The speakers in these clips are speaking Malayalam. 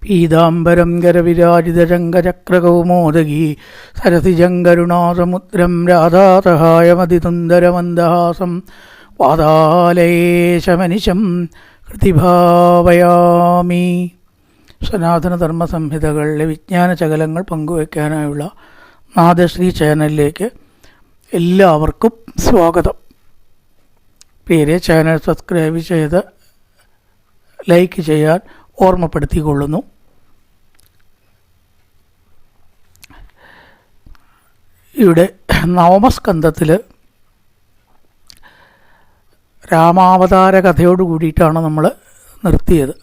പീതാംബരം കരവിരാജിതരംഗചക്രകൗമോദഗീ സരസിജങ്കരുണാസമുദ്രം രാധാസഹായമതിസുന്ദരമന്ദഹാസം പാതാലയേശമനിശം ഹൃതിഭാവയാമി. സനാതനധർമ്മസംഹിതകളിലെ വിജ്ഞാനശകലങ്ങൾ പങ്കുവയ്ക്കാനായുള്ള നാദശ്രീ ചാനലിലേക്ക് എല്ലാവർക്കും സ്വാഗതം. പ്രിയരെ, ചാനൽ സബ്സ്ക്രൈബ് ചെയ്ത് ലൈക്ക് ചെയ്യാൻ ഓർമ്മപ്പെടുത്തിക്കൊള്ളുന്നു. ഇവിടെ നവമസ്കന്ധത്തിൽ രാമാവതാര കഥയോട് കൂടിയിട്ടാണ് നമ്മൾ നിർത്തിയത്.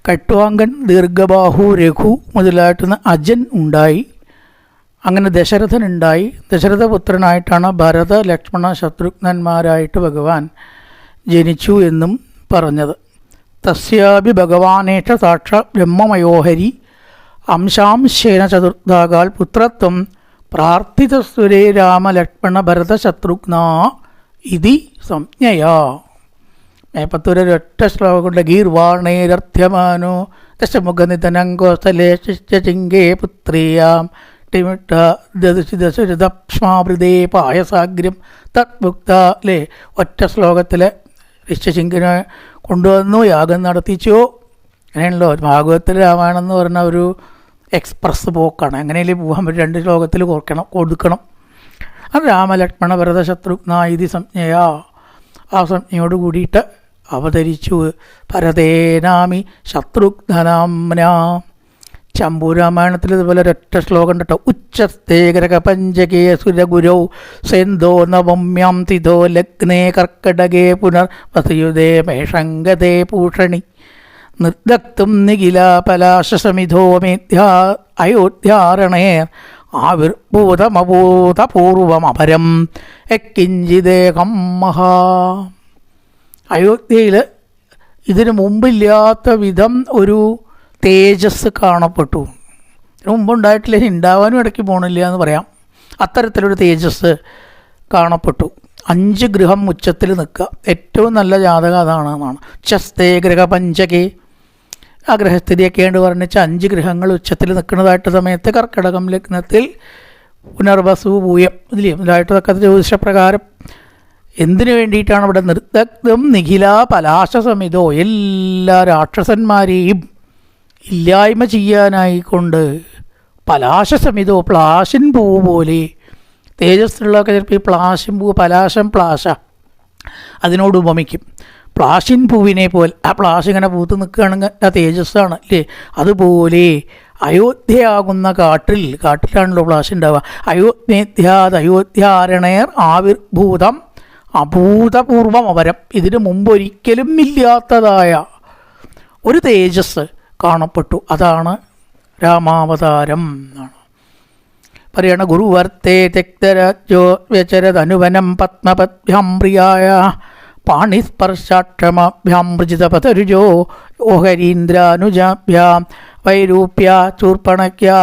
കട്വാങ്കൻ, ദീർഘബാഹു, രഘു മുതലായിട്ടുന്ന അജൻ ഉണ്ടായി. അങ്ങനെ ദശരഥനുണ്ടായി. ദശരഥപുത്രനായിട്ടാണ് ഭരത, ലക്ഷ്മണ, ശത്രുഘ്നന്മാരായിട്ട് ഭഗവാൻ ജനിച്ചു എന്നും പറഞ്ഞത്. തസ്യാപി ഭഗവാനേഷ സാക്ഷാത് ബ്രഹ്മമയോഹരി അംശാംശേന ചതുർധാകാൽ പുത്രത്വം പ്രാർത്ഥിതസ്വരേ രാമലക്ഷ്മണ ഭരത ശത്രുഘ്ന ഇതി സംജ്ഞയാ. മേപ്പത്തൂരൊറ്റ ശ്ലോകം കൊണ്ട് ഗീർവാണേരർത്ഥ്യമാനോ ദശമുഖനിധനം കോസലേ ശിഷ്യചിങ്കേ പുത്രീയാം ദശരഥക്ഷ്മാവൃതേ പായസാഗ്രം തത്മുക്ത. അല്ലേ, ഒറ്റ ശ്ലോകത്തിലെ ഋഷ്യശിങ്കിനെ കൊണ്ടുവന്നു, യാഗം നടത്തിച്ചോ. അങ്ങനെയാണല്ലോ ഭാഗവത്തിൽ രാമായണം എന്ന് പറഞ്ഞ ഒരു എക്സ്പ്രസ് പോക്കാണ്. അങ്ങനെയല്ലേ പോകാൻ പറ്റും, രണ്ട് ശ്ലോകത്തിൽ കൊടുക്കണം. അത് രാമലക്ഷ്മണ ഭരത ശത്രുഘ്ന ഇതി സംജ്ഞയാ, ആ സംജ്ഞയോട് കൂടിയിട്ട് അവതരിച്ചു. ഭരതേനാമി ശത്രുഘ്നനാംന. ചമ്പൂരാമായണത്തിൽ ഇതുപോലെ ഒരൊറ്റ ശ്ലോകം കേട്ടോ. ഉച്ചസ്തേ ഗ്രഹപഞ്ചകേ സുരഗുരൗ സെന്തോ നവമ്യാം തിഥോ ലഗ്നേ കർക്കടകേ പുനർവസയുധേ മേഷംഗതേ പൂഷണി നിർദക്തും നിഖില പലാശസമിധോ മേധ്യാ അയോധ്യാരണേർ ആവിർഭൂതമഭൂതപൂർവമപരം യക്കിഞ്ചിദേഹം മഹാ. അയോധ്യയിൽ ഇതിനു മുമ്പില്ലാത്ത വിധം ഒരു തേജസ് കാണപ്പെട്ടു. മുമ്പുണ്ടായിട്ടില്ല, ഉണ്ടാവാനും ഇടയ്ക്ക് പോകണില്ല എന്ന് പറയാം. അത്തരത്തിലൊരു തേജസ് കാണപ്പെട്ടു. 5 ഗൃഹം ഉച്ചത്തിൽ നിൽക്കുക. ഏറ്റവും നല്ല ജാതകം അതാണെന്നാണ്. ഉച്ചസ്ഥേ ഗ്രഹപഞ്ചകേ, ആ ഗ്രഹസ്ഥിതിയൊക്കെയാണ് വർണ്ണിച്ച 5 ഗ്രഹങ്ങൾ ഉച്ചത്തിൽ നിൽക്കുന്നതായിട്ട് സമയത്ത് കർക്കടകം ലഗ്നത്തിൽ പുനർവസു പൂയം ഇതില്ലേ ഇതായിട്ടതൊക്കെ ജ്യോതിഷപ്രകാരം എന്തിനു വേണ്ടിയിട്ടാണ് ഇവിടെ നിർദഗ്ധം നിഖില പലാശസമിതോ, എല്ലാ രാക്ഷസന്മാരെയും ഇല്ലായ്മ ചെയ്യാനായിക്കൊണ്ട് പലാശസമിതോ, പ്ലാശിൻ പൂവ് പോലെ. തേജസ്സുള്ളതൊക്കെ ചിലപ്പോൾ ഈ പ്ലാശിൻ പൂവ്, പലാശം പ്ലാശ അതിനോട് ഉപമിക്കും. പ്ലാശിൻ പൂവിനെ പോലെ, ആ പ്ലാശ് ഇങ്ങനെ പൂത്ത് നിൽക്കുകയാണെങ്കിൽ ആ തേജസ്സാണ് അല്ലേ. അതുപോലെ അയോധ്യയാകുന്ന കാട്ടിലാണല്ലോ പ്ലാശ് ഉണ്ടാവുക. അയോധ്യാരണേർ ആവിർഭൂതം അഭൂതപൂർവം അപരം, ഇതിനു മുമ്പൊരിക്കലും ഇല്ലാത്തതായ ഒരു തേജസ് കാണപ്പെട്ടു. അതാണ് രാമാവതാരം എന്നാണ് പറയണ. ഗുരുവർത്തേ തെക്തരാജ്യോ വ്യചരതനുവനം പത്മപദ്ഭ്യാം പ്രിയായ പാണിസ്പർശാക്ഷമാഭ്യാം മൃജിതപതരുജോ ഓഹരീന്ദ്രാനുജാഭ്യാം വൈരൂപ്യ ചൂർപ്പണക്യാ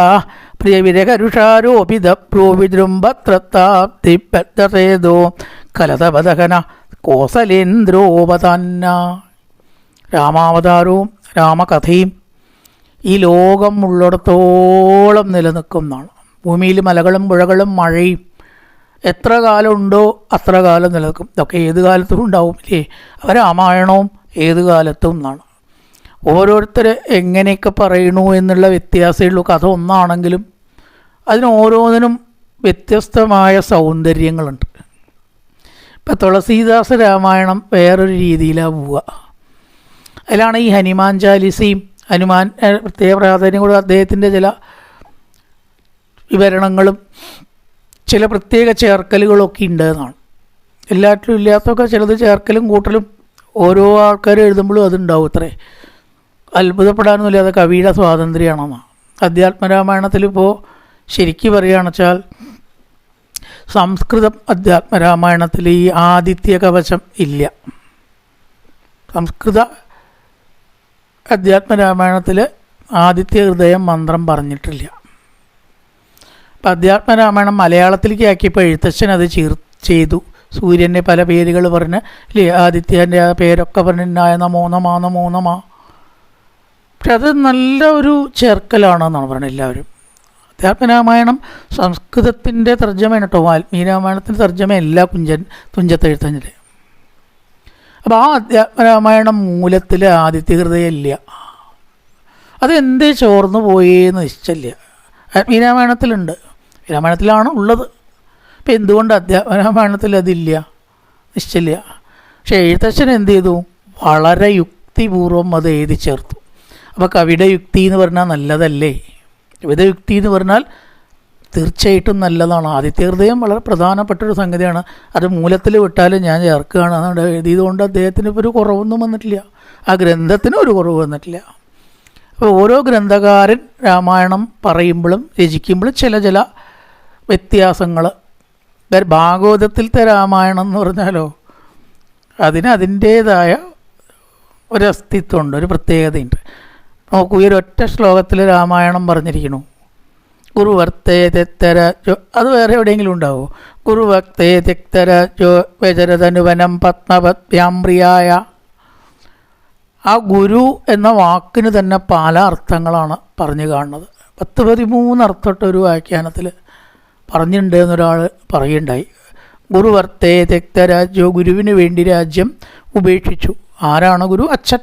പ്രിയവിരകരുഷാരോപിതപ്രോ വിജൃംഭത്രത്താബ്ധിബദ്ധസേതോ കലതപദഹന കോസലേന്ദ്രോപതാന്ന. രാമാവതാരവും രാമകഥയും ഈ ലോകം ഉള്ളിടത്തോളം നിലനിൽക്കുന്നതാണ്. ഭൂമിയിൽ മലകളും പുഴകളും മഴയും എത്ര കാലമുണ്ടോ അത്ര കാലം നിലനിൽക്കും. ഇതൊക്കെ ഏത് കാലത്തും ഉണ്ടാവും ഇല്ലേ. അപ്പോൾ രാമായണവും ഏത് കാലത്തും എന്നാണ്. ഓരോരുത്തർ എങ്ങനെയൊക്കെ പറയണു എന്നുള്ള വ്യത്യാസമേ ഉള്ളൂ. കഥ ഒന്നാണെങ്കിലും അതിന് ഓരോന്നിനും വ്യത്യസ്തമായ സൗന്ദര്യങ്ങളുണ്ട്. ഇപ്പം തുളസീദാസ രാമായണം വേറൊരു രീതിയിലാണ് പോവുക. അതിലാണ് ഈ ഹനുമാൻ ചാലിസയും ഹനുമാൻ പ്രത്യേക പ്രാധാന്യം കൂടെ അദ്ദേഹത്തിൻ്റെ ചില വിവരണങ്ങളും ചില പ്രത്യേക ചേർക്കലുകളൊക്കെ ഉണ്ട് എന്നാണ്. എല്ലാറ്റിലും ഇല്ലാത്തൊക്കെ ചിലത് ചേർക്കലും കൂട്ടലും ഓരോ ആൾക്കാർ എഴുതുമ്പോഴും അതുണ്ടാവും. അത്രേ അത്ഭുതപ്പെടാനൊന്നുമില്ല, അത് കവിയുടെ സ്വാതന്ത്ര്യമാണെന്നാണ്. അധ്യാത്മരാമായണത്തിലിപ്പോൾ ശരിക്കും പറയുകയാണെന്ന് വെച്ചാൽ സംസ്കൃതം അധ്യാത്മരാമായണത്തിൽ ഈ ആദിത്യ കവചം ഇല്ല. സംസ്കൃത അധ്യാത്മരാമായണത്തിൽ ആദിത്യ ഹൃദയം മന്ത്രം പറഞ്ഞിട്ടില്ല. അപ്പം അധ്യാത്മരാമായണം മലയാളത്തിലേക്ക് ആക്കിയപ്പോൾ എഴുത്തച്ഛൻ അത് ചെയ്തു. സൂര്യൻ്റെ പല പേരുകൾ പറഞ്ഞ് ഇല്ലേ, ആദിത്യൻ്റെ ആ പേരൊക്കെ പറഞ്ഞ് നമോ നമ നമോ നമ പക്ഷെ അത് നല്ല ഒരു ചേർക്കലാണെന്നാണ് പറയുന്നത് എല്ലാവരും. അധ്യാത്മരാമായണം സംസ്കൃതത്തിൻ്റെ തർജ്ജമയാണ് കേട്ടോ. വാൽമീകി രാമായണത്തിൻ്റെ തർജ്ജമയല്ല തുഞ്ചത്തെഴുത്തച്ഛൻ്റെ. അപ്പോൾ ആ അധ്യാത്മരാമായണം മൂലത്തിൽ ആദിത്യ ഹൃദയമില്ല. അതെന്തേ ചോർന്നു പോയേന്ന് നിശ്ചയില്ല. ആത്മീയ രാമായണത്തിലുണ്ട്, രാമായണത്തിലാണ് ഉള്ളത്. അപ്പം എന്തുകൊണ്ട് അധ്യാത്മരാമായണത്തിൽ അതില്ല നിശ്ചയില്ല. പക്ഷേ എഴുത്തച്ഛൻ എന്ത് ചെയ്തു? വളരെ യുക്തിപൂർവം അത് എഴുതി ചേർത്തു. അപ്പോൾ കവിയുടെ യുക്തി എന്ന് പറഞ്ഞാൽ നല്ലതല്ലേ? കവിത യുക്തി എന്ന് പറഞ്ഞാൽ തീർച്ചയായിട്ടും നല്ലതാണ്. ആദിത്യഹൃദയം വളരെ പ്രധാനപ്പെട്ടൊരു സംഗതിയാണ്. അത് മൂലത്തിൽ വിട്ടാലും ഞാൻ ചേർക്കുകയാണ്. അതുകൊണ്ട് എഴുതിയതുകൊണ്ട് അദ്ദേഹത്തിന് ഇപ്പോൾ ഒരു കുറവൊന്നും വന്നിട്ടില്ല, ആ ഗ്രന്ഥത്തിന് ഒരു കുറവ് വന്നിട്ടില്ല. അപ്പോൾ ഓരോ ഗ്രന്ഥകാരൻ രാമായണം പറയുമ്പോഴും രചിക്കുമ്പോഴും ചില വ്യത്യാസങ്ങൾ. ഭാഗവതത്തിലത്തെ രാമായണം എന്ന് പറഞ്ഞാലോ അതിന് അതിൻ്റേതായ ഒരസ്തിത്വമുണ്ട്, ഒരു പ്രത്യേകതയുണ്ട്. നോക്കൂ, ഈ ഒരൊറ്റ ശ്ലോകത്തിൽ രാമായണം പറഞ്ഞിരിക്കണു. കുറുവർത്തേ തെക്തരാജോ, അത് വേറെ എവിടെയെങ്കിലും ഉണ്ടാവുമോ? കുറുവക്തേ തെക്തരാജോ വ്യചരതനുവനം പത്മപത്യാംപ്രിയായ. ആ ഗുരു എന്ന വാക്കിന് തന്നെ പല അർത്ഥങ്ങളാണ് പറഞ്ഞു കാണുന്നത്. 13 അർത്ഥമൊട്ടൊരു വ്യാഖ്യാനത്തിൽ പറഞ്ഞിട്ടുണ്ട് എന്നൊരാൾ പറയുണ്ടായി. ഗുരുവർത്തേ തെക്തരാജ്യോ, ഗുരുവിന് വേണ്ടി രാജ്യം ഉപേക്ഷിച്ചു. ആരാണ് ഗുരു? അച്ഛൻ.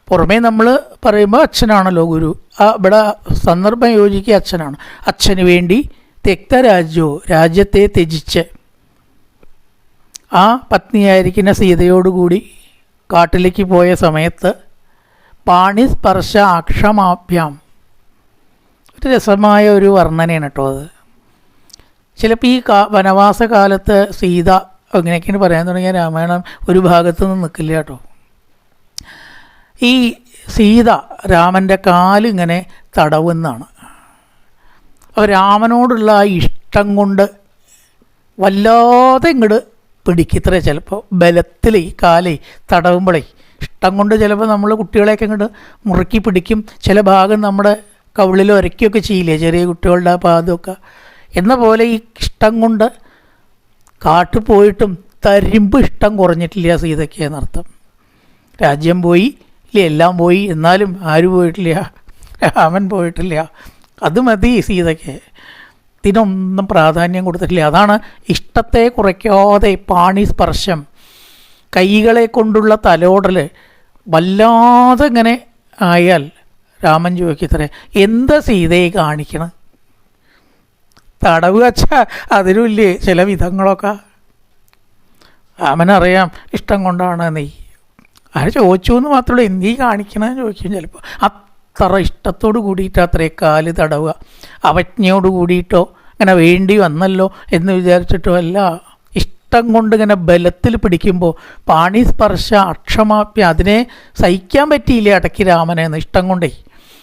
പുറമേ നമ്മൾ പറയുമ്പോൾ അച്ഛനാണല്ലോ ഗുരു. ഇവിടെ സന്ദർഭം യോജിക്കുക അച്ഛനാണ്. അച്ഛന് വേണ്ടി തെക്തരാജ്യോ, രാജ്യത്തെ ത്യജിച്ച് ആ പത്നിയായിരിക്കുന്ന സീതയോടുകൂടി കാട്ടിലേക്ക് പോയ സമയത്ത് പാണിസ്പർശ അക്ഷമാഭ്യാം. ഒരു രസമായ ഒരു വർണ്ണനയാണ് കേട്ടോ അത്. ചിലപ്പോൾ ഈ വനവാസ കാലത്ത് സീത അങ്ങനെയൊക്കെയാണ് പറയാൻ തുടങ്ങിയ രാമായണം ഒരു ഭാഗത്തു നിന്ന് നിൽക്കില്ല കേട്ടോ. ഈ സീത രാമൻ്റെ കാലിങ്ങനെ തടവുന്നതാണ്. അപ്പോൾ രാമനോടുള്ള ആ ഇഷ്ടം കൊണ്ട് വല്ലാതെ ഇങ്ങോട്ട് പിടിക്കത്രേ. ചിലപ്പോൾ ബലത്തിൽ ഈ കാലേ തടവുമ്പോഴേ ഇഷ്ടം കൊണ്ട് ചിലപ്പോൾ നമ്മൾ കുട്ടികളെയൊക്കെ ഇങ്ങോട്ട് മുറുക്കി പിടിക്കും. ചില ഭാഗം നമ്മുടെ കവിളിൽ ഉരയ്ക്കുകയൊക്കെ ചെയ്യില്ലേ ചെറിയ കുട്ടികളുടെ ആ പാദമൊക്കെ. എന്ന പോലെ ഈ ഇഷ്ടം കൊണ്ട് കാട്ടു പോയിട്ടും തരിമ്പ് ഇഷ്ടം കുറഞ്ഞിട്ടില്ല സീതയ്ക്ക് എന്നർത്ഥം. രാജ്യം പോയി ഇല്ലേ, എല്ലാം പോയി, എന്നാലും ആര് പോയിട്ടില്ല? രാമൻ പോയിട്ടില്ല. അത് മതി സീതയ്ക്ക്. ഇതിനൊന്നും പ്രാധാന്യം കൊടുത്തിട്ടില്ല. അതാണ് ഇഷ്ടത്തെ കുറയ്ക്കാതെ പാണിസ്പർശം, കൈകളെ കൊണ്ടുള്ള തലോടൽ വല്ലാതെ ഇങ്ങനെ ആയാൽ രാമൻ ചോദിക്കത്രേ, എന്താ സീതയെ കാണിക്കണം? തടവ് വച്ചാൽ അതിനുമില്ലേ ചില വിധങ്ങളൊക്കെ. രാമനറിയാം ഇഷ്ടം കൊണ്ടാണ് നീ. ആര് ചോദിച്ചു എന്ന് മാത്രമേ നീ കാണിക്കണമെന്ന് ചോദിക്കും ചിലപ്പോൾ. അത്ര ഇഷ്ടത്തോട് കൂടിയിട്ട് അത്രേ കാല് തടവുക. അവജ്ഞയോട് കൂടിയിട്ടോ അങ്ങനെ വേണ്ടി വന്നല്ലോ എന്ന് വിചാരിച്ചിട്ടോ അല്ല. ഇഷ്ടം കൊണ്ട് ഇങ്ങനെ ബലത്തിൽ പിടിക്കുമ്പോൾ പാണിസ്പർശ അക്ഷമാപ്യ, അതിനെ സഹിക്കാൻ പറ്റിയില്ല ഇടയ്ക്ക് രാമനെന്ന് ഇഷ്ടം കൊണ്ടേ.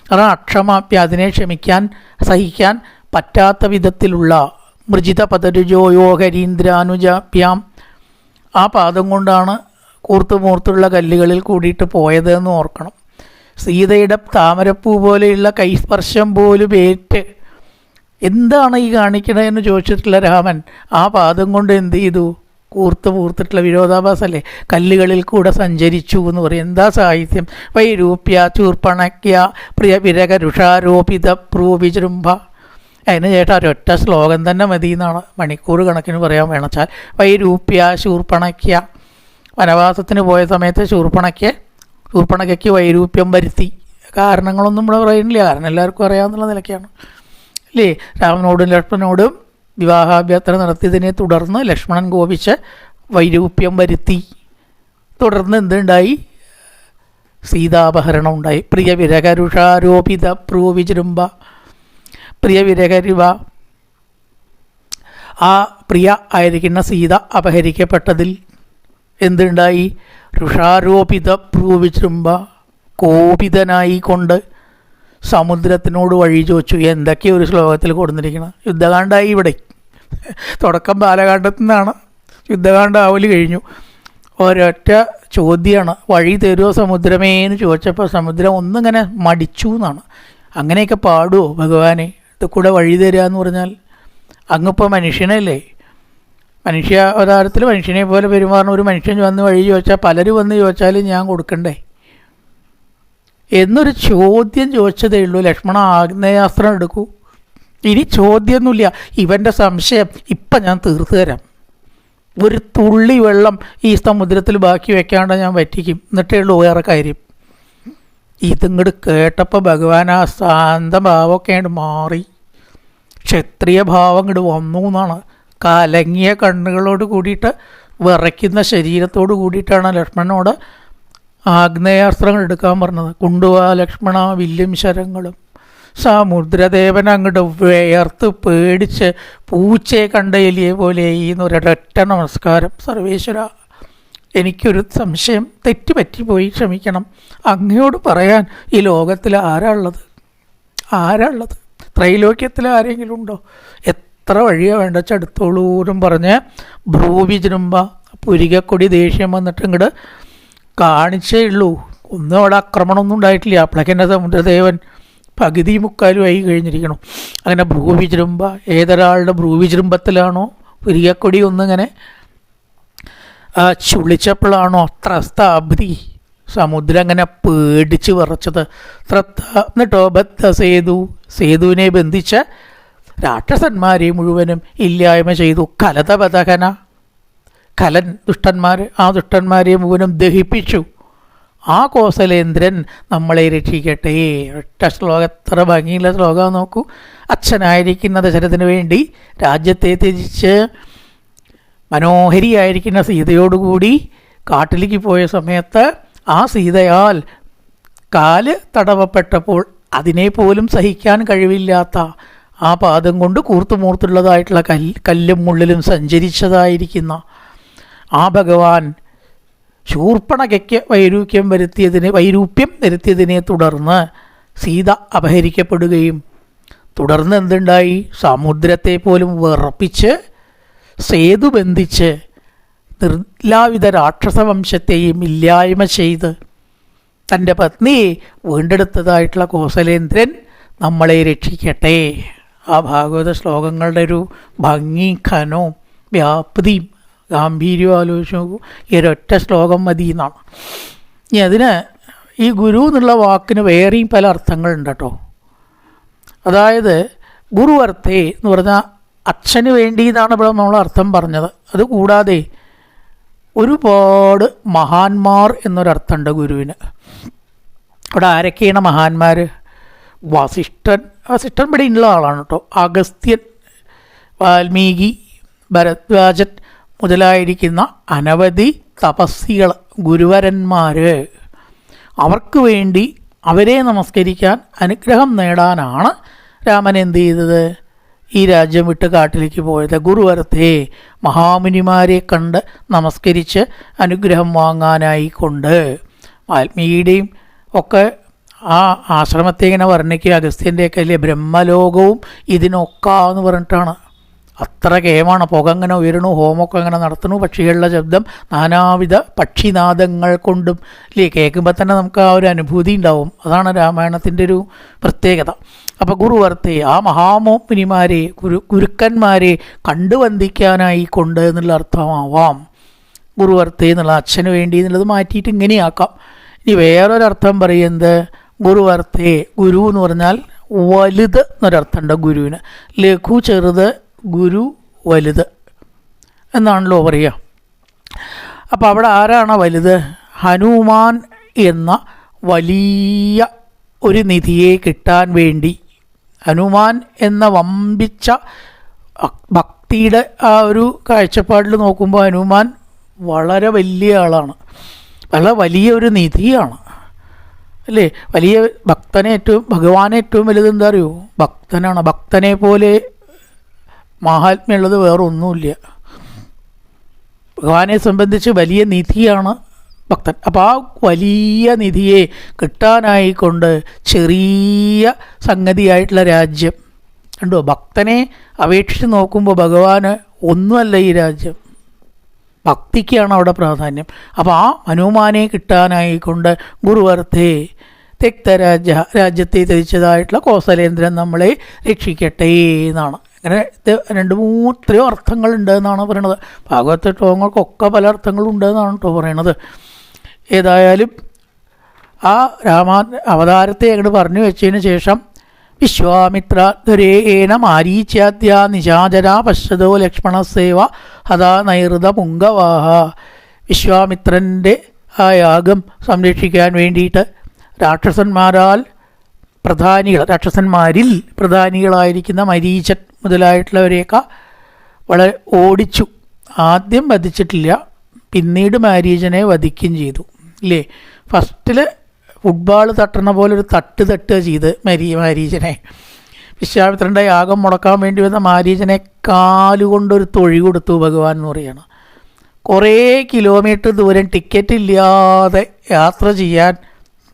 കാരണം അക്ഷമാപ്യ, അതിനെ ക്ഷമിക്കാൻ സഹിക്കാൻ പറ്റാത്ത വിധത്തിലുള്ള മൃജിത പതരുജോയോ ഹരീന്ദ്രാനുജാപ്യാം, ആ പാദം കൊണ്ടാണ് കൂർത്തുമൂർത്തുള്ള കല്ലുകളിൽ കൂടിയിട്ട് പോയതെന്ന് ഓർക്കണം. സീതയുടെ താമരപ്പൂ പോലെയുള്ള കൈസ്പർശം പോലും ഏറ്റ് എന്താണ് ഈ കാണിക്കണതെന്ന് ചോദിച്ചിട്ടുള്ള രാമൻ ആ പാദം കൊണ്ട് എന്ത് ചെയ്തു? കൂർത്തിട്ടുള്ള വിരോധാഭാസല്ലേ, കല്ലുകളിൽ കൂടെ സഞ്ചരിച്ചു എന്ന് പറയും. എന്താ സാഹിത്യം! വൈരൂപ്യ ചൂർപ്പണയ്ക്ക പ്രിയ വിരകരുഷാരോപിത പ്രൂപിചുംഭ. അതിന് ചേട്ടാ ഒരൊറ്റ ശ്ലോകം തന്നെ മതി എന്നാണ് മണിക്കൂർ കണക്കിന് പറയാൻ വേണച്ചാൽ. വൈരൂപ്യ ശൂർപ്പണയ്ക്ക, വനവാസത്തിന് പോയ സമയത്ത് ശൂർപ്പണയ്ക്ക് വൈരൂപ്യം വരുത്തി. കാരണങ്ങളൊന്നും ഇവിടെ പറയുന്നില്ല, കാരണം എല്ലാവർക്കും അറിയാവുന്നുള്ള നിലയ്ക്കാണ് അല്ലേ. രാമനോടും ലക്ഷ്മണനോടും വിവാഹാഭ്യർത്ഥന നടത്തിയതിനെ തുടർന്ന് ലക്ഷ്മണൻ കോപിച്ച് വൈരൂപ്യം വരുത്തി. തുടർന്ന് എന്തുണ്ടായി? സീതാപഹരണം ഉണ്ടായി. പ്രിയ വിരകരുഷാരോപിത പ്രൂവിചുംബ, പ്രിയ വിരകരുവ, ആ പ്രിയ ആയിരിക്കുന്ന സീത അപഹരിക്കപ്പെട്ടതിൽ എന്തുണ്ടായി? ഋഷാരോപിത പ്രൂവിചുംബ, കോപിതനായിക്കൊണ്ട് സമുദ്രത്തിനോട് വഴി ചോദിച്ചു. എന്തൊക്കെ ഒരു ശ്ലോകത്തിൽ കൊടുത്തിരിക്കണം. യുദ്ധകാണ്ഡമായി ഇവിടെ. തുടക്കം ബാലകാണ്ഡത്തിൽ നിന്നാണ്, യുദ്ധകാണ്ഡ ആവല് കഴിഞ്ഞു. ഒരൊറ്റ ചോദ്യമാണ്, വഴി തരുമോ സമുദ്രമേ എന്ന് ചോദിച്ചപ്പോൾ സമുദ്രം ഒന്നിങ്ങനെ മടിച്ചു എന്നാണ്. അങ്ങനെയൊക്കെ പാടുമോ ഭഗവാനെ? ഇത് കൂടെ വഴി തരിക എന്ന് പറഞ്ഞാൽ അങ്ങിപ്പോൾ മനുഷ്യനല്ലേ, മനുഷ്യ അവതാരത്തിൽ മനുഷ്യനെ പോലെ പെരുമാറുന്ന ഒരു മനുഷ്യൻ വന്ന് വഴി ചോദിച്ചാൽ, പലരും വന്ന് ചോദിച്ചാലും ഞാൻ കൊടുക്കണ്ടേ? എന്നൊരു ചോദ്യം ചോദിച്ചതേ ഉള്ളൂ. ലക്ഷ്മണ ആഗ്നേയാസ്ത്രം എടുക്കൂ. ഇനി ചോദ്യമൊന്നുമില്ല. ഇവൻ്റെ സംശയം ഇപ്പം ഞാൻ തീർത്തു തരാം. ഒരു തുള്ളി വെള്ളം ഈ സമുദ്രത്തിൽ ബാക്കി വെക്കാണ്ട് ഞാൻ വറ്റിക്കും. എന്നിട്ടേ ഉള്ളൂ വേറെ കാര്യം. ഇതിങ്ങോട്ട് കേട്ടപ്പോൾ ഭഗവാൻ ആ ശാന്തഭാവമൊക്കെ അങ്ങോട്ട് മാറി, ക്ഷത്രിയ ഭാവം ഇങ്ങോട്ട് വന്നു എന്നാണ്. കലങ്ങിയ കണ്ണുകളോട് കൂടിയിട്ട് വിറയ്ക്കുന്ന ശരീരത്തോട് കൂടിയിട്ടാണ് ലക്ഷ്മണനോട് ആഗ്നേയാസ്ത്രങ്ങൾ എടുക്കാൻ പറഞ്ഞത്. കൊണ്ടുപോവാ ലക്ഷ്മണ വില്ലും ശരങ്ങളും. സമുദ്രദേവൻ അങ്ങോട്ട് വേർത്ത് പേടിച്ച് പൂച്ചയെ കണ്ട എലിയെ പോലെ എന്നൊരൊറ്റ നമസ്കാരം. സർവേശ്വര, എനിക്കൊരു സംശയം, തെറ്റുപറ്റിപ്പോയി, ക്ഷമിക്കണം. അങ്ങയോട് പറയാൻ ഈ ലോകത്തിൽ ആരാളുള്ളത്? ത്രൈലോക്യത്തിൽ ആരെങ്കിലും ഉണ്ടോ? എത്ര വഴിയാണ് വേണ്ട ചടുത്തോളൂരും പറഞ്ഞ് ഭ്രൂവിജൃംഭ പുരികക്കൊടി ദേഷ്യം വന്നിട്ട് ഇങ്ങോട്ട് കാണിച്ചേ ഉള്ളൂ. ഒന്നും അവിടെ ആക്രമണമൊന്നും ഉണ്ടായിട്ടില്ല. അപ്പോഴേക്കെന്നെ സമുദ്രദേവൻ പകുതി മുക്കാലുമായി കഴിഞ്ഞിരിക്കണം. അങ്ങനെ ഭ്രൂവിജൃംഭ, ഏതൊരാളുടെ ഭ്രൂവിജൃംഭത്തിലാണോ പുരികക്കൊടി ഒന്നിങ്ങനെ ചുളിച്ചപ്പോഴാണോ ത്രസ്താബ്ധി സമുദ്രം അങ്ങനെ പേടിച്ച് വിറച്ചത്. എന്നിട്ടോ സേതുവിനെ ബന്ധിച്ച രാക്ഷസന്മാരെ മുഴുവനും ഇല്ലായ്മ ചെയ്തു. കലതപതകന, കലൻ ദുഷ്ടന്മാർ, ആ ദുഷ്ടന്മാരെ മുഴുവനും ദഹിപ്പിച്ചു. ആ കോസലേന്ദ്രൻ നമ്മളെ രക്ഷിക്കട്ടെ. ഒറ്റ ശ്ലോകം, എത്ര ഭംഗിയുള്ള ശ്ലോകം നോക്കൂ. അച്ഛനായിരിക്കുന്ന ദശരഥന് വേണ്ടി രാജ്യത്തെ ത്യജിച്ച് മനോഹരിയായിരിക്കുന്ന സീതയോടുകൂടി കാട്ടിലേക്ക് പോയ സമയത്ത് ആ സീതയാൽ കാല് തടവപ്പെട്ടപ്പോൾ അതിനെ പോലും സഹിക്കാൻ കഴിവില്ലാത്ത ആ പാദം കൊണ്ട് കൂർത്തുമൂർത്തുള്ളതായിട്ടുള്ള കല്ലും മുള്ളിലും സഞ്ചരിച്ചതായിരിക്കുന്ന ആ ഭഗവാൻ ശൂർപ്പണഖയ്ക്ക് വൈരൂപ്യം വരുത്തിയതിനെ തുടർന്ന് സീത അപഹരിക്കപ്പെടുകയും തുടർന്ന് എന്തുണ്ടായി? സമുദ്രത്തെ പോലും വിറപ്പിച്ച് സേതു ബന്ധിച്ച് എല്ലാവിധ രാക്ഷസവംശത്തെയും ഇല്ലായ്മ ചെയ്ത് തൻ്റെ പത്നിയെ വീണ്ടെടുത്തതായിട്ടുള്ള കോസലേന്ദ്രൻ നമ്മളെ രക്ഷിക്കട്ടെ. ആ ഭാഗവത ശ്ലോകങ്ങളുടെ ഒരു ഭംഗി, ഘനവും വ്യാപ്തിയും ഗാംഭീര്യവും ആലോചിച്ച് നോക്കൂ. ഈ ഒരൊറ്റ ശ്ലോകം മതി എന്നാണ്. ഇനി അതിന് ഈ ഗുരു എന്നുള്ള വാക്കിന് വേറെയും പല അർത്ഥങ്ങളുണ്ട് കേട്ടോ. അതായത് ഗുരുവർത്ഥേ എന്ന് പറഞ്ഞാൽ അച്ഛന് വേണ്ടി എന്നാണ് ഇവിടെ നമ്മൾ അർത്ഥം പറഞ്ഞത്. അതുകൂടാതെ ഒരുപാട് മഹാന്മാർ എന്നൊരർത്ഥമുണ്ട് ഗുരുവിന്. ഇവിടെ ആരൊക്കെയാണ് മഹാന്മാർ? വസിഷ്ഠൻ ഇവിടെ ഉള്ള ആളാണ് കേട്ടോ. അഗസ്ത്യൻ, വാൽമീകി, ഭരദ്വാജൻ മുതലായിരിക്കുന്ന അനവധി തപസ്സികൾ, ഗുരുവരന്മാർ. അവർക്ക് വേണ്ടി അവരെ നമസ്കരിക്കാൻ, അനുഗ്രഹം നേടാനാണ് രാമൻ എന്ത് ചെയ്തത്? ഈ രാജ്യം വിട്ട് കാട്ടിലേക്ക് പോയത്. ഗുരുവരത്തെ മഹാമുനിമാരെ കണ്ട് നമസ്കരിച്ച് അനുഗ്രഹം വാങ്ങാനായിക്കൊണ്ട്. വാൽമീകിയുടെയും ഒക്കെ ആ ആശ്രമത്തെ ഇങ്ങനെ വർണ്ണിക്കുക. അഗസ്ത്യൻ്റെയൊക്കെ അല്ലേ ബ്രഹ്മലോകവും ഇതിനൊക്കാന്ന് പറഞ്ഞിട്ടാണ്. അത്ര കേമാണ്. പുക അങ്ങനെ ഉയരണു, ഹോമമൊക്കെ അങ്ങനെ നടത്തണു, പക്ഷികളുടെ ശബ്ദം, നാനാവിധ പക്ഷിനാദങ്ങൾ കൊണ്ടും ഇല്ലേ കേൾക്കുമ്പോൾ തന്നെ നമുക്ക് ആ ഒരു അനുഭൂതി ഉണ്ടാവും. അതാണ് രാമായണത്തിൻ്റെ ഒരു പ്രത്യേകത. അപ്പോൾ ഗുരുവർത്തെ ആ മഹാമുനിമാരെ, ഗുരുക്കന്മാരെ കണ്ടുവന്ദിക്കാനായി കൊണ്ട് എന്നുള്ള അർത്ഥമാവാം. ഗുരുവർത്തെ എന്നുള്ള അച്ഛന് വേണ്ടി എന്നുള്ളത് മാറ്റിയിട്ട് ഇങ്ങനെയാക്കാം. ഇനി വേറൊരർത്ഥം പറയുന്നത് ഗുരുവർത്തെ, ഗുരു എന്ന് പറഞ്ഞാൽ വലുത് എന്നൊരർത്ഥമുണ്ട് ഗുരുവിന്. ലഘു ചെറുത്, ഗുരു വലുത് എന്നാണല്ലോ പറയുക. അപ്പോൾ അവിടെ ആരാണ് വലുത്? ഹനുമാൻ എന്ന വലിയ ഒരു നിധിയെ കിട്ടാൻ വേണ്ടി, ഹനുമാൻ എന്ന വമ്പിച്ച ഭക്തിയുടെ ആ ഒരു കാഴ്ചപ്പാടിൽ നോക്കുമ്പോൾ ഹനുമാൻ വളരെ വലിയ ആളാണ്, വളരെ വലിയ ഒരു നിധിയാണ് അല്ലേ. വലിയ ഭഗവാനെ ഏറ്റവും വലുത് എന്താ അറിയോ? ഭക്തനാണ്. ഭക്തനെ പോലെ മഹാത്മ്യമുള്ളത് വേറെ ഒന്നുമില്ല. ഭഗവാനെ സംബന്ധിച്ച് വലിയ നിധിയാണ് ഭക്തൻ. അപ്പോൾ ആ വലിയ നിധിയെ കിട്ടാനായിക്കൊണ്ട് ചെറിയ സംഗതിയായിട്ടുള്ള രാജ്യം കണ്ടോ. ഭക്തനെ അപേക്ഷിച്ച് നോക്കുമ്പോൾ ഭഗവാന് ഒന്നുമല്ല ഈ രാജ്യം, ഭക്തിക്കാണ് അവിടെ പ്രാധാന്യം. അപ്പോൾ ആ ഹനുമാനെ കിട്ടാനായിക്കൊണ്ട് ഗുരുവർത്തെ രാജ്യത്തെ ത്യജിച്ചതായിട്ടുള്ള കോസലേന്ദ്രൻ നമ്മളെ രക്ഷിക്കട്ടെ എന്നാണ്. അങ്ങനെ എത്രയോ അർത്ഥങ്ങളുണ്ട് എന്നാണ് പറയണത്. ഭാഗവത ശ്ലോകങ്ങൾക്കൊക്കെ പല അർത്ഥങ്ങളുണ്ട് എന്നാണ് കേട്ടോ പറയണത്. ഏതായാലും ആ അവതാരത്തെ അങ്ങോട്ട് പറഞ്ഞു വെച്ചതിന് ശേഷം വിശ്വാമിത്രധുരേണ മാരീച്യാദ്യ നിശാചര പശ്യതോ ലക്ഷ്മണസേവ ഹതാ നൈഋത പുങ്കവാഹ. വിശ്വാമിത്രൻ്റെ ആ യാഗം സംരക്ഷിക്കാൻ വേണ്ടിയിട്ട് രാക്ഷസന്മാരിൽ പ്രധാനികളായിരിക്കുന്ന മരീചൻ മുതലായിട്ടുള്ളവരെയൊക്കെ വളരെ ഓടിച്ചു. ആദ്യം വധിച്ചിട്ടില്ല, പിന്നീട് മാരീചനെ വധിക്കുകയും ചെയ്തു ഇല്ലേ. ഫസ്റ്റിൽ ഫുട്ബോൾ തട്ടുന്ന പോലെ ഒരു തട്ടുക ചെയ്ത് മാരീചനെ. വിശ്വാമിത്രൻ്റെ യാഗം മുടക്കാൻ വേണ്ടി വന്ന മാരീചനെ കാലുകൊണ്ടൊരു തൊഴി കൊടുത്തു ഭഗവാൻ എന്ന് പറയുകയാണ്. കുറേ കിലോമീറ്റർ ദൂരം ടിക്കറ്റ് ഇല്ലാതെ യാത്ര ചെയ്യാൻ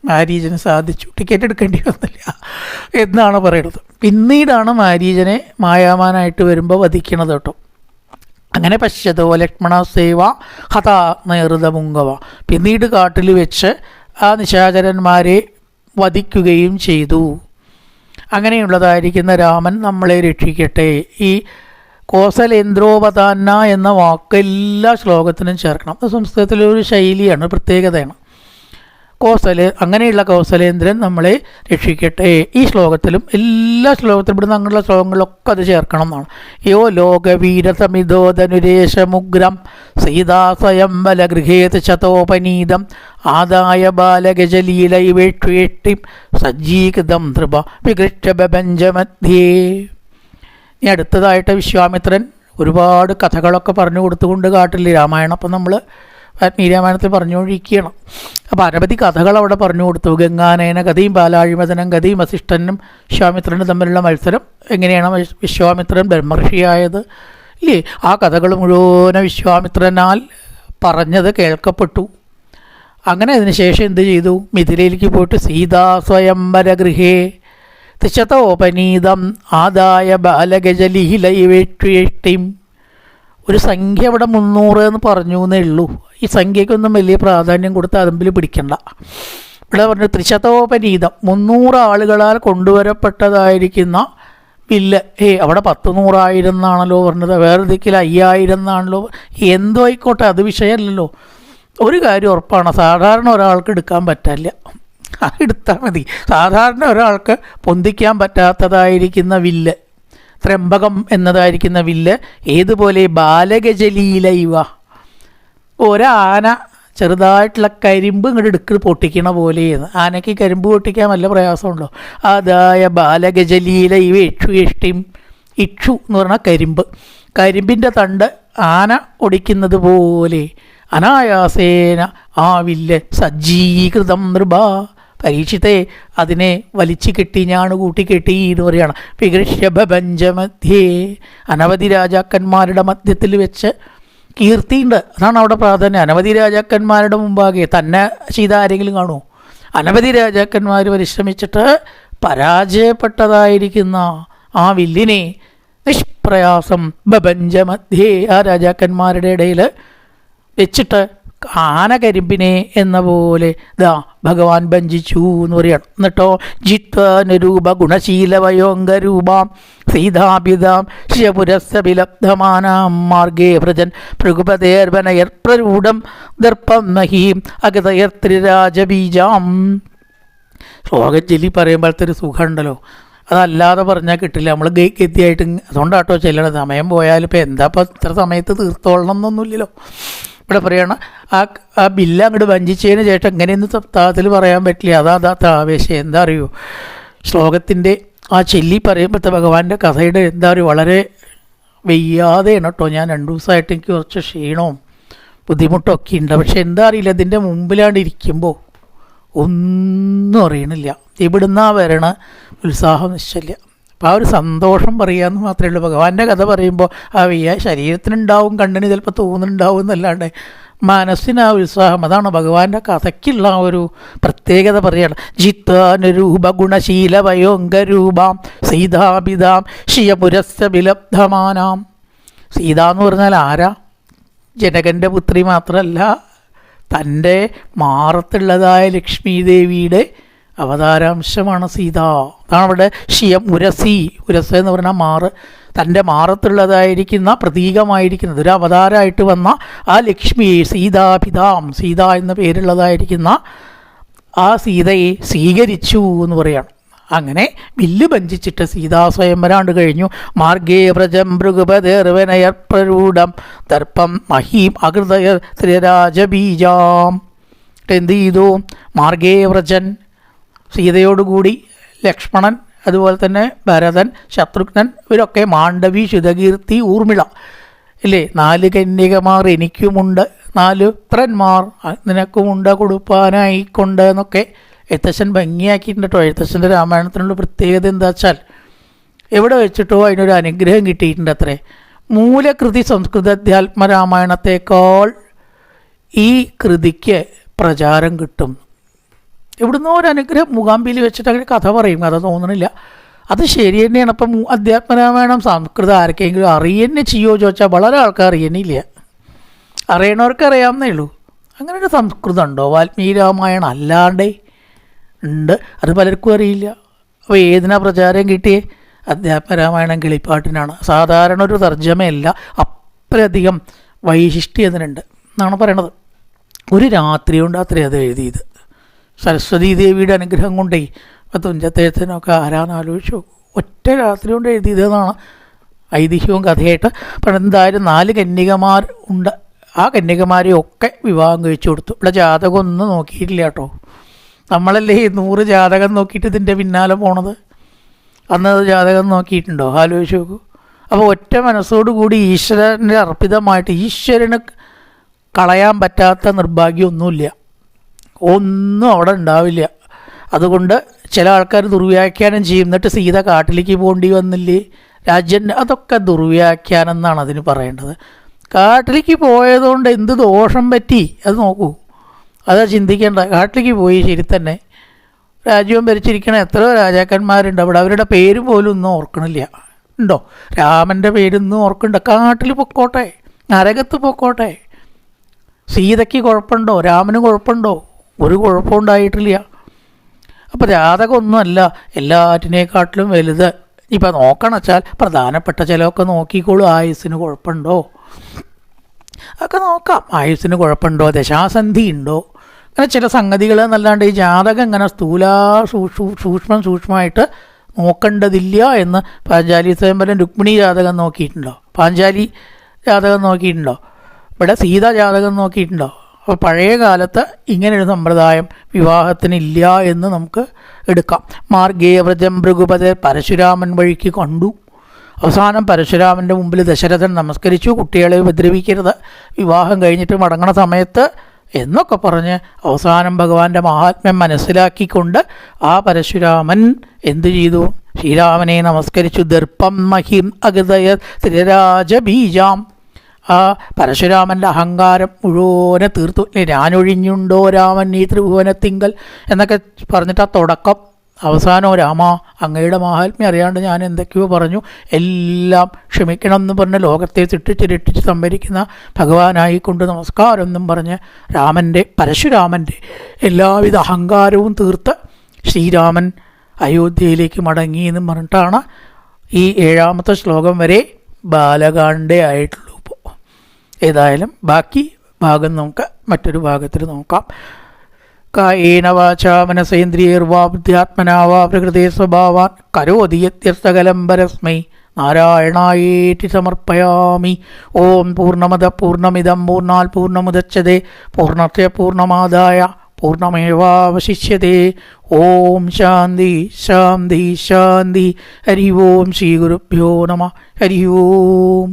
മാരീചന് സാധിച്ചു. ടിക്കറ്റ് എടുക്കേണ്ടി വന്നില്ല എന്നാണ് പറയുന്നത്. പിന്നീടാണ് മാരീചനെ മായാമാനായിട്ട് വരുമ്പോൾ വധിക്കണത് കേട്ടോ. അങ്ങനെ പശ്യതോ ലക്ഷ്മണ സേവ ഹതാ നൈഋത പുങ്കവ. പിന്നീട് കാട്ടിൽ വെച്ച് ആ നിശാചരന്മാരെ വധിക്കുകയും ചെയ്തു. അങ്ങനെയുള്ളതായിരിക്കുന്ന രാമൻ നമ്മളെ രക്ഷിക്കട്ടെ. ഈ കോസലേന്ദ്രോപതാന്ന എന്ന വാക്ക് എല്ലാ ശ്ലോകത്തിനും ചേർക്കണം. അത് സംസ്കൃതത്തിലൊരു ശൈലിയാണ്, പ്രത്യേകതയാണ്. അങ്ങനെയുള്ള കൗസലേന്ദ്രൻ നമ്മളെ രക്ഷിക്കട്ടെ. ഈ ശ്ലോകത്തിലും എല്ലാ ശ്ലോകത്തിലും ഇവിടുന്ന് അങ്ങനെയുള്ള ശ്ലോകങ്ങളിലൊക്കെ അത് ചേർക്കണം എന്നാണ്. യോ ലോകവീരസമിതോധനുരേശമുഗ്രം സീതാസ്വയംവല ഗൃഹേത് ശതോപനീതം ആദായ ബാലഗജലീലൈവേഷ്വേഷ്ടിം സജ്ജീകൃതം നൃപ വികൃഷ്ടബഞ്ചമധ്യേ. ഇനി അടുത്തതായിട്ട് വിശ്വാമിത്രൻ ഒരുപാട് കഥകളൊക്കെ പറഞ്ഞു കൊടുത്തുകൊണ്ട് കാട്ടിൽ രാമായണം അപ്പം നമ്മൾ വാൽമീകി പറഞ്ഞുകൊണ്ടിരിക്കുകയാണ്. അപ്പോൾ അനവധി കഥകൾ അവിടെ പറഞ്ഞു കൊടുത്തു. ഗംഗാനയന കഥയും ബാലാഴിമതനം കഥയും വസിഷ്ഠനും വിശ്വാമിത്രനും തമ്മിലുള്ള മത്സരം, എങ്ങനെയാണ് വിശ്വാമിത്രൻ ബ്രഹ്മർഷിയായത് ഇല്ലേ, ആ കഥകൾ മുഴുവൻ വിശ്വാമിത്രനാൽ പറഞ്ഞത് കേൾക്കപ്പെട്ടു. അങ്ങനെ അതിനുശേഷം എന്ത് ചെയ്തു? മിഥിലയിലേക്ക് പോയിട്ട് സീതാ സ്വയംവര ഗൃഹേ തിശതോപനീതം ആദായ ബാലഗജലീലൈവേഷ്ടിം. ഒരു സംഖ്യ ഇവിടെ 300 എന്ന് പറഞ്ഞു എന്നേ ഉള്ളൂ. ഈ സംഖ്യയ്ക്കൊന്നും വലിയ പ്രാധാന്യം കൊടുത്ത് അതിമ്പിൽ പിടിക്കണ്ട. ഇവിടെ പറഞ്ഞു ത്രിശതോപനീതം, 300 ആളുകളാൽ കൊണ്ടുവരപ്പെട്ടതായിരിക്കുന്ന വില്ല്. അവിടെ 10,100,000 എന്നാണല്ലോ പറഞ്ഞത്, വേറെ ദിക്കിൽ 5,000 എന്നാണല്ലോ. എന്തോ ആയിക്കോട്ടെ, അത് വിഷയമല്ലല്ലോ. ഒരു കാര്യം ഉറപ്പാണ്, സാധാരണ ഒരാൾക്ക് എടുക്കാൻ പറ്റില്ല. എടുത്താൽ മതി. സാധാരണ ഒരാൾക്ക് പൊന്തിക്കാൻ പറ്റാത്തതായിരിക്കുന്ന വില്ല്, ത്രംബകം എന്നതായിരിക്കുന്ന വില്ല് ഏതുപോലെ ബാലഗജലീലൈവ, ഒരാന ചെറുതായിട്ടുള്ള കരിമ്പ് ഇങ്ങോട്ട് എടുക്ക് പൊട്ടിക്കണ പോലെയെന്ന്. ആനയ്ക്ക് കരിമ്പ് പൊട്ടിക്കാൻ വല്ല പ്രയാസമുണ്ടോ? അതായ ബാലഗജലീലൈവ ഇക്ഷും. ഇക്ഷു എന്ന് പറഞ്ഞാൽ കരിമ്പിൻ്റെ തണ്ട് ആന ഒടിക്കുന്നത് പോലെ അനായാസേന ആ വില്ല് സജ്ജീകൃതം നൃപ. പരീക്ഷിത്തെ അതിനെ വലിച്ചു കെട്ടി, ഞാണ് കൂട്ടി കെട്ടി എന്ന് പറയുകയാണ്. വികൃഷ്യഭഞ്ചമധ്യേ, അനവധി രാജാക്കന്മാരുടെ മധ്യത്തിൽ വെച്ച് കീർത്തിയുണ്ട്. അതാണ് അവിടെ പ്രാധാന്യം. അനവധി രാജാക്കന്മാരുടെ മുമ്പാകെ തന്നെ ചെയ്ത ആരെങ്കിലും കാണുമോ? അനവധി രാജാക്കന്മാർ പരിശ്രമിച്ചിട്ട് പരാജയപ്പെട്ടതായിരിക്കുന്ന ആ വില്ലിനെ നിഷ്പ്രയാസം ബഭഞ്ചമധ്യേ, ആ രാജാക്കന്മാരുടെ ഇടയിൽ വെച്ചിട്ട് ആനകരിമ്പിനെ എന്ന പോലെ ഭഗവാൻ ഭഞ്ജിച്ചു എന്ന് പറയണം. എന്നിട്ടോ ജിത്വനുരൂപ ഗുണശീലവയോങ്കരൂപാം സീതാപിതാം ശിവപുരസ്സവിലബ്ധമാനാം മാർഗേ വ്രജൻ ഭൃഗുപതേർവനയർപ്രരൂഢം ദർപ്പം മഹീം അഗതയർത്രിരാജബീജാം. ശ്ലോകം ചൊല്ലി പറയുമ്പോഴത്തെ ഒരു സുഖമുണ്ടല്ലോ, അതല്ലാതെ പറഞ്ഞാൽ കിട്ടില്ല. നമ്മൾ ഗതിയായിട്ട് അതുകൊണ്ടാട്ടോ ചെല്ലണത്. സമയം പോയാലും ഇപ്പം എന്താ ഇപ്പം ഇത്ര സമയത്ത് തീർത്തോളണം എന്നൊന്നുമില്ലല്ലോ. ഇവിടെ പറയണം ആ ബില്ല് അങ്ങോട്ട് വഞ്ചിച്ചതിന് ശേഷം എങ്ങനെയൊന്നും സപ്താഹത്തിൽ പറയാൻ പറ്റില്ല. അതാ ആവേശം. എന്താ അറിയോ, ശ്ലോകത്തിൻ്റെ ആ ചെല്ലി പറയുമ്പോഴത്തെ ഭഗവാന്റെ കഥയുടെ എന്താ പറയുക, വളരെ വയ്യാതെയാണ് കേട്ടോ. ഞാൻ 2 ദിവസമായിട്ട് എനിക്ക് കുറച്ച് ക്ഷീണവും ബുദ്ധിമുട്ടൊക്കെ ഉണ്ട്. പക്ഷെ എന്താ അറിയില്ല, ഇതിൻ്റെ മുമ്പിലാണ്ട് ഇരിക്കുമ്പോൾ ഒന്നും അറിയണില്ല. ഇവിടുന്ന് വരണ ഉത്സാഹം നിശ്ചയില്ല. അപ്പോൾ ആ ഒരു സന്തോഷം പറയാമെന്ന് മാത്രമേ ഉള്ളൂ. ഭഗവാന്റെ കഥ പറയുമ്പോൾ ആ വയ്യ ശരീരത്തിനുണ്ടാവും, കണ്ണിന് ചിലപ്പോൾ തോന്നുന്നുണ്ടാവും എന്നല്ലാണ്ട് മനസ്സിന് ആ ഉത്സാഹം. അതാണ് ഭഗവാന്റെ കഥയ്ക്കുള്ള ആ ഒരു പ്രത്യേകത പറയുകയാണ്. ജിത്വാനുരൂപ ഗുണശീലവയോങ്കരൂപാം സീതാപിതാം ശിയപുരസ്യ വിലബ്ധമാനാം. സീത എന്ന് പറഞ്ഞാൽ ആരാ? ജനകൻ്റെ പുത്രി മാത്രമല്ല, തൻ്റെ മാറത്തുള്ളതായ ലക്ഷ്മി ദേവിയുടെ അവതാരാംശമാണ് സീത. അതാണ് അവിടെ ഷിയം ഉരസി. ഉരസ് എന്ന് പറഞ്ഞാൽ മാറ്, തൻ്റെ മാറത്തുള്ളതായിരിക്കുന്ന പ്രതീകമായിരിക്കുന്നത് ഒരു അവതാരമായിട്ട് വന്ന ആ ലക്ഷ്മിയെ സീതാപിതാം, സീത എന്ന പേരുള്ളതായിരിക്കുന്ന ആ സീതയെ സ്വീകരിച്ചു എന്ന് പറയാണ്. അങ്ങനെ വില്ല് ഭഞ്ചിച്ചിട്ട് സീതാസ്വയംവരാണ്ട് കഴിഞ്ഞു. മാർഗേ വ്രജം ഭൃഗുപതേർവനയർപ്രരൂഢം ദർപ്പം മഹീം അകൃതയർ ത്രിരാജബീജാം. എന്ത് ചെയ്തു? മാർഗേ വ്രജൻ, സീതയോടുകൂടി ലക്ഷ്മണൻ, അതുപോലെ തന്നെ ഭരതൻ, ശത്രുഘ്നൻ, ഇവരൊക്കെ മാണ്ഡവി, ശുതകീർത്തി, ഊർമിള ഇല്ലേ, 4 കന്യകമാർ എനിക്കുമുണ്ട്, 4 പുത്രന്മാർ നിനക്കുമുണ്ട് കൊടുപ്പാനായിക്കൊണ്ട് എന്നൊക്കെ എഴുത്തച്ഛൻ ഭംഗിയാക്കിയിട്ടുണ്ട് കേട്ടോ. എഴുത്തച്ഛൻ്റെ രാമായണത്തിനുള്ള പ്രത്യേകത എന്താ വെച്ചാൽ എവിടെ വെച്ചിട്ടോ അതിനൊരു അനുഗ്രഹം കിട്ടിയിട്ടുണ്ട് അത്രേ. മൂലകൃതി സംസ്കൃത അധ്യാത്മരാമായണത്തേക്കാൾ ഈ കൃതിക്ക് പ്രചാരം കിട്ടും. ഇവിടുന്ന് ഒരു അനുഗ്രഹം മൂകാംബിയിൽ വെച്ചിട്ട് അങ്ങനെ കഥ പറയും, കഥ തോന്നണില്ല. അത് ശരി തന്നെയാണ്. അപ്പം അധ്യാത്മരാമായണം സംസ്കൃതം ആർക്കെങ്കിലും അറിയുന്നേ ചെയ്യുമോ ചോദിച്ചാൽ വളരെ ആൾക്കാർ അറിയണില്ല. അറിയണവർക്ക് അറിയാവുന്നേ ഉള്ളൂ. അങ്ങനെ ഒരു സംസ്കൃതം ഉണ്ടോ? വാൽമീകി രാമായണം അല്ലാണ്ടേ ഉണ്ട്, അത് പലർക്കും അറിയില്ല. അപ്പോൾ ഏതിനാ പ്രചാരം കിട്ടിയേ? അധ്യാത്മരാമായണം കിളിപ്പാട്ടിനാണ്. സാധാരണ ഒരു തർജ്ജമയല്ല, അത്രയധികം വൈശിഷ്ട്യം അതിനുണ്ട് എന്നാണ് പറയണത്. ഒരു രാത്രി കൊണ്ട് അത്രയും അത് എഴുതിയത്. സരസ്വതീ ദേവിയുടെ അനുഗ്രഹം കൊണ്ടേ തുഞ്ചത്തെഴുത്തിനൊക്കെ ആരാന്ന് ആലോചിച്ചു. ഒറ്റ രാത്രി കൊണ്ട് എഴുതിയതെന്നാണ് ഐതിഹ്യവും കഥയായിട്ട്. അപ്പം എന്തായാലും 4 കന്യകമാർ ഉണ്ട്. ആ കന്യകമാരെയൊക്കെ വിവാഹം കഴിച്ചു കൊടുത്തു. ഇവിടെ ജാതകം ഒന്നും നോക്കിയിട്ടില്ല കേട്ടോ. നമ്മളല്ലേ 100 ജാതകം നോക്കിയിട്ട് ഇതിൻ്റെ പിന്നാലെ പോണത്. അന്നത് ജാതകം നോക്കിയിട്ടുണ്ടോ? ആലോചിച്ച് നോക്കൂ. അപ്പോൾ ഒറ്റ മനസ്സോടുകൂടി ഈശ്വരൻ്റെ അർപ്പിതമായിട്ട് ഈശ്വരന് കളയാൻ പറ്റാത്ത നിർഭാഗ്യമൊന്നുമില്ല, ഒന്നും അവിടെ ഉണ്ടാവില്ല. അതുകൊണ്ട് ചില ആൾക്കാർ ദുർവ്യാഖ്യാനം ചെയ്യും. എന്നിട്ട് സീത കാട്ടിലേക്ക് പോകേണ്ടി വന്നില്ലേ രാജ്യം, അതൊക്കെ ദുർവ്യാഖ്യാനം എന്നാണ് അതിന് പറയേണ്ടത്. കാട്ടിലേക്ക് പോയതുകൊണ്ട് എന്ത് ദോഷം പറ്റി അത് നോക്കൂ, അതാ ചിന്തിക്കേണ്ട. കാട്ടിലേക്ക് പോയി ശരി തന്നെ, രാജ്യവും ഭരിച്ചിരിക്കണ എത്രയോ രാജാക്കന്മാരുണ്ട് അവിടെ, അവരുടെ പേര് പോലും ഒന്നും ഓർക്കണില്ല. ഉണ്ടോ? രാമൻ്റെ പേരൊന്നും ഓർക്കണ്ട. കാട്ടിൽ പൊക്കോട്ടെ, നരകത്ത് പൊക്കോട്ടെ. സീതയ്ക്ക് കുഴപ്പമുണ്ടോ? രാമന് കുഴപ്പമുണ്ടോ? ഒരു കുഴപ്പമുണ്ടായിട്ടില്ല. അപ്പോൾ ജാതകമൊന്നുമല്ല എല്ലാറ്റിനേക്കാട്ടിലും വലുത്. ഇപ്പം നോക്കണം വെച്ചാൽ പ്രധാനപ്പെട്ട ചിലതൊക്കെ നോക്കിക്കോളൂ. ആയുസ്സിന് കുഴപ്പമുണ്ടോ ഒക്കെ നോക്കാം. ആയുസ്സിന് കുഴപ്പമുണ്ടോ, ദശാസന്ധി ഉണ്ടോ, അങ്ങനെ ചില സംഗതികൾ എന്നല്ലാണ്ട് ഈ ജാതകം ഇങ്ങനെ സൂക്ഷ്മമായിട്ട് നോക്കേണ്ടതില്ല എന്ന് പാഞ്ചാലി സ്വയംവരം രുക്മിണി ജാതകം നോക്കിയിട്ടുണ്ടോ? പാഞ്ചാലി ജാതകം നോക്കിയിട്ടുണ്ടോ? ഇവിടെ സീത ജാതകം നോക്കിയിട്ടുണ്ടോ? അപ്പോൾ പഴയ കാലത്ത് ഇങ്ങനൊരു സമ്പ്രദായം വിവാഹത്തിനില്ല എന്ന് നമുക്ക് എടുക്കാം. മാർഗേ വ്രജം ഭൃഗുപതി പരശുരാമൻ വഴിക്ക് കണ്ടു. അവസാനം പരശുരാമൻ്റെ മുമ്പിൽ ദശരഥൻ നമസ്കരിച്ചു, കുട്ടികളെ ഉപദ്രവിക്കരുത്, വിവാഹം കഴിഞ്ഞിട്ട് മടങ്ങണ സമയത്ത് എന്നൊക്കെ പറഞ്ഞ് അവസാനം ഭഗവാന്റെ മഹാത്മ്യം മനസ്സിലാക്കിക്കൊണ്ട് ആ പരശുരാമൻ എന്തു ചെയ്തു? ശ്രീരാമനെ നമസ്കരിച്ചു. ദർപ്പം മഹിം അഗതയ ത്രിരാജബീജാം. ആ പരശുരാമൻ്റെ അഹങ്കാരം മുഴുവനെ തീർത്തു. ഞാനൊഴിഞ്ഞുണ്ടോ രാമൻ ഈ ത്രിഭുവനത്തിങ്കൽ എന്നൊക്കെ പറഞ്ഞിട്ട് ആ തുടക്കം അവസാനവും രാമ അങ്ങയുടെ മഹാത്മ്യം അറിയാണ്ട് ഞാൻ എന്തൊക്കെയോ പറഞ്ഞു, എല്ലാം ക്ഷമിക്കണം എന്നും പറഞ്ഞ് ലോകത്തെ രക്ഷിച്ച് സംഭരിക്കുന്ന ഭഗവാനായിക്കൊണ്ട് നമസ്കാരം എന്നും പറഞ്ഞ് പരശുരാമൻ്റെ എല്ലാവിധ അഹങ്കാരവും തീർത്ത് ശ്രീരാമൻ അയോധ്യയിലേക്ക് മടങ്ങി എന്നും പറഞ്ഞിട്ടാണ് ഈ 7ാമത്തെ ശ്ലോകം വരെ ബാലകാണ്ഡേ ആയിട്ടുള്ളൂ. ഇപ്പോൾ ഏതായാലും ബാക്കി ഭാഗം നമുക്ക് മറ്റൊരു ഭാഗത്തിൽ നോക്കാം. കായേന വാചാ മനസേന്ദ്രിയൈർവാ ബുദ്ധ്യാത്മനാ വാ പ്രകൃതേ സ്വഭാവാൻ കരോതി യത്യസ്തകലം പരസ്മൈ നാരായണായേതി സമർപ്പയാമി. ഓം പൂർണ്ണമദ പൂർണ്ണമിദം പൂർണ്ണാൽ പൂർണ്ണമുദച്യതേ പൂർണ്ണസ്യ പൂർണ്ണമാദായ പൂർണ്ണമേവാവശിഷ്യതേ. ഓം ശാന്തി ശാന്തി ശാന്തി. ഹരി ഓം ശ്രീ ഗുരുഭ്യോ നമഃ. ഹരി ഓം.